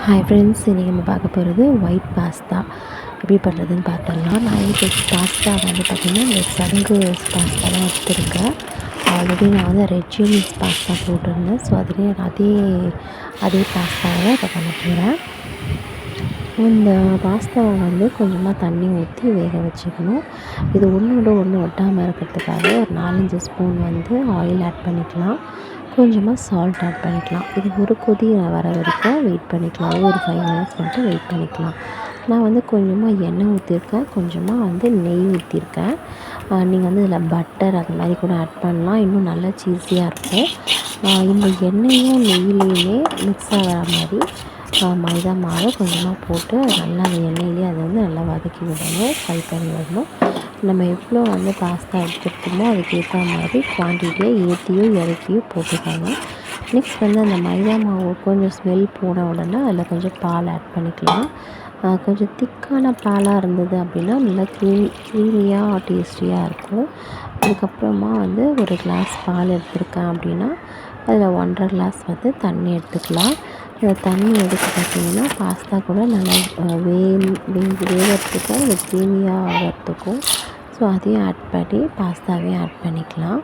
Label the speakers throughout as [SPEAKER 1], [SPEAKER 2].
[SPEAKER 1] Hi friends, இன்றைக்கி நம்ம பார்க்க போகிறது ஒயிட் பாஸ்தா எப்படி பண்ணுறதுன்னு பார்த்துடலாம். நான் இன்னைக்கு பாஸ்தா வந்து பார்த்திங்கன்னா இந்த சங்கு பாஸ்தா தான் எடுத்துருக்கேன். ஆல்ரெடி நான் வந்து ரெட் சில்லிஸ் பாஸ்தா போட்டிருந்தேன். ஸோ அதுலேயே அதே பாஸ்தாவை தான் இப்போ பண்ண போகிறேன். இந்த பாஸ்தாவை வந்து கொஞ்சமாக தண்ணி ஊற்றி வேக வச்சுக்கணும். இது ஒன்றோட ஒன்று ஒட்டாமல் இருக்கிறதுக்காக ஒரு 4-5 ஸ்பூன் வந்து ஆயில் ஆட் பண்ணிக்கலாம். கொஞ்சமாக சால்ட் ஆட் பண்ணிக்கலாம். இது ஒரு கொதி வர வரைக்கும் வெயிட் பண்ணிக்கலாம். ஒரு 5 மினிட்ஸ் மட்டும் வெயிட் பண்ணிக்கலாம். நான் வந்து கொஞ்சமாக எண்ணெய் ஊற்றிருக்கேன், கொஞ்சமாக வந்து நெய் ஊற்றிருக்கேன். நீங்கள் வந்து இதில் பட்டர் அந்த மாதிரி கூட ஆட் பண்ணலாம். இன்னும் நல்லா சீஸியாக இருக்கும். இந்த எண்ணெயும் நெய்யிலையுமே மிக்ஸ் ஆகிற மாதிரி மைதா மாவை கொஞ்சமாக போட்டு நல்லா அந்த எண்ணெயிலே அதை வந்து நல்லா வதக்கி விடணும், ஃப்ரை பண்ணி விடணும். நம்ம எவ்வளோ வந்து பாஸ்தா எடுத்துருக்கோமோ அதுக்கேற்ற மாதிரி குவான்டிட்டியை ஏற்றியோ இறக்கியோ போட்டுக்கோங்க. நெக்ஸ்ட் வந்து அந்த மைதா மாவு கொஞ்சம் ஸ்மெல் போன உடனே அதில் கொஞ்சம் பால் ஆட் பண்ணிக்கலாம். கொஞ்சம் திக்கான பாலாக இருந்தது அப்படின்னா நல்லா க்ரீமியாக டேஸ்டியாக இருக்கும். அதுக்கப்புறமா வந்து ஒரு கிளாஸ் பால் எடுத்துருக்கேன் அப்படின்னா அதில் 1.5 கிளாஸ் வந்து தண்ணி எடுத்துக்கலாம். இந்த தண்ணி எதுக்கு பார்த்திங்கன்னா பாஸ்தா கூட நல்லா வேகிறதுக்கும் அது க்ரீமியாக ஆகிறதுக்கும். ஸோ அதையும் ஆட் பண்ணி பாஸ்தாவையும் ஆட் பண்ணிக்கலாம்.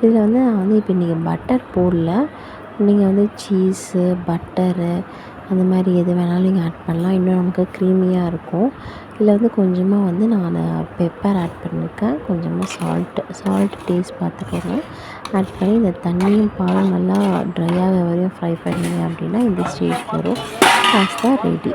[SPEAKER 1] இதில் வந்து நான் வந்து இப்போ இன்றைக்கி பட்டர் போடல. நீங்கள் வந்து சீஸு, பட்டரு அந்த மாதிரி எது வேணாலும் நீங்கள் ஆட் பண்ணலாம். இன்னும் நமக்கு க்ரீமியாக இருக்கும். இதில் வந்து கொஞ்சமாக வந்து நான் பெப்பர் ஆட் பண்ணியிருக்கேன். கொஞ்சமாக சால்ட் டேஸ்ட் பார்த்துக்கோங்க. ஆட் பண்ணி இந்த தண்ணியும் பாலும் நல்லா ட்ரை ஆகிற வரையும் ஃப்ரை பண்ணிங்க அப்படின்னா இந்த ஸ்டேஜ் வரும் பாஸ்தா ரெடி.